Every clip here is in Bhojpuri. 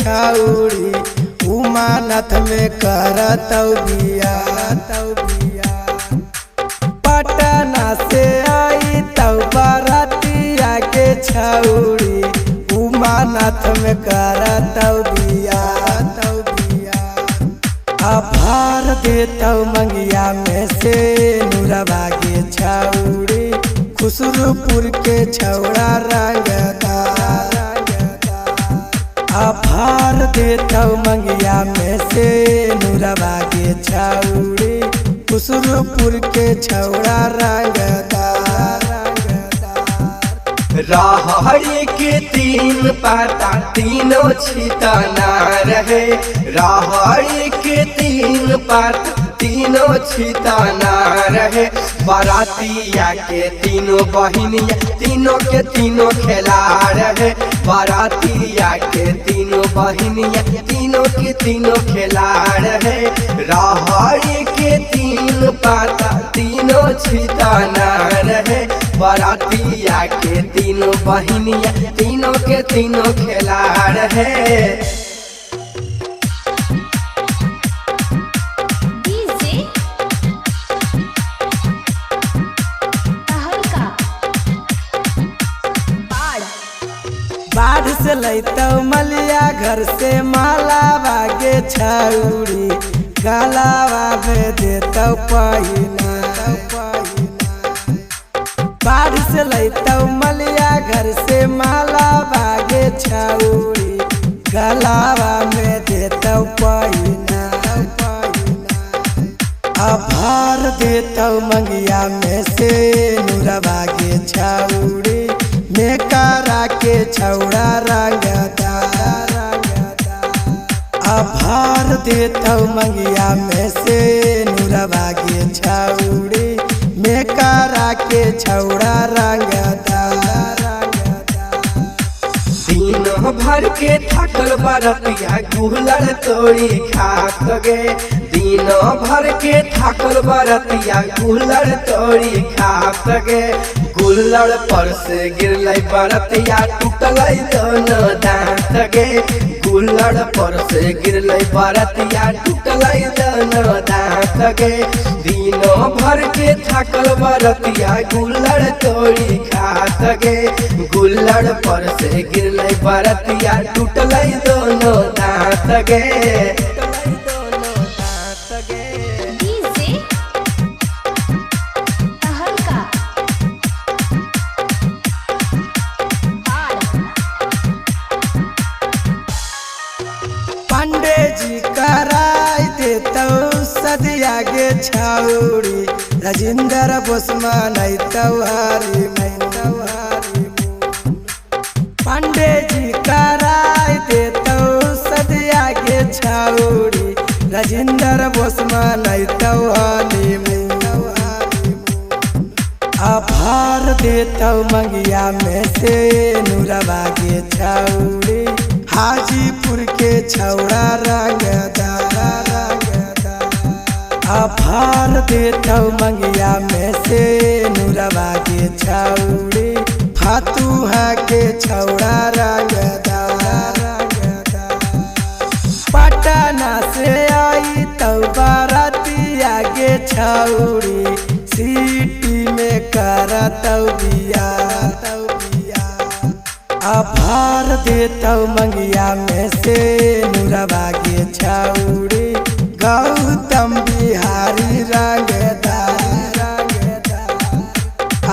छौड़ी उमानाथ में करतौ बिया। पटना से आई तौ बरातिया के छौड़ी उमानाथ में करतौ बिया। आभार देतौ मंगिया में से नुरबा के छौड़ी खुसरूपुर के छौड़ा रंगदार। आभार देतौ मंगिया में से नुरबा के छौड़ी खुसरूपुर के छौड़ा रंगदार। राहड़ी के तीन पाता तीनों छिताना रहे। राहड़ी के तीन पाता तीनों छिताना रहे। बारातिया के तीनों बहिनिया तीनों के तीनों खेला रहे। बारातिया के तीनों बहिनिया तीनों के तीनों खेला रहे। राहड़ी के तीन पाता तीनों छिताना रहे। बारातिया के तीनों बहिनिया तीनों के तीनों खेला रहे। बाढ़ से लैतौ मलिया घर से माला बागे छौड़ी गलावा में देतौ पहिना। बाढ़ से लैतौ मलिया घर से माला बागे छौड़ी गलावा में देतौ पहिना। आभार देतौ मंगिया में से नुरबा के छौड़ी में करा के छौड़ा रंगदार। आभार देतौ मंगिया में से नुरबा के छौड़ी में करा के छौड़ा रंगदार। दिनों भर के थकल बरतिया गुलड़ तोड़ी खात गे। दिनों भर के थकल बरतिया गुलड़ तोड़ी खात गे। गुल्लड़ पर से गिरल बरतिया टूटल दोनों दांत गे। गुल्लड़ पर से गिरल बरतिया टूटल दोनों दांत गे। दिनों भर के थकल बरतिया गुल्लड़ तोड़ी खात गे। गुल्लड़ पर से गिरल बरतिया टूटल दोनों दांत गे। पांडे जी कराई देतौ सदिया गे छौड़ी राजेंद्र बोसमान तौहारी पांडे जी कराई देतौ सदिया गे छौड़ी राजेंद्र बोसमान तौहारी। आभार देतौ मंगिया में से नुरबा के छौड़ी हाजीपुर के छौड़ा रंगदार। आभार देतौ मंगिया में से नुरबा के छौड़ी फातुहा के छौड़ा रंगदार। पटना से आई तौ बरातिया गे छौड़ी सिटी में करतौ बिया। आभार देतौ मंगिया में से नुरबा के छौड़ी गौतम बिहारी रंगदार।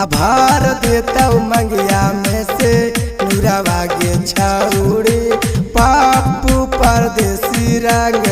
आभार देतौ मंगिया में से नुरबा के छौड़ी पप्पू परदेसी रंग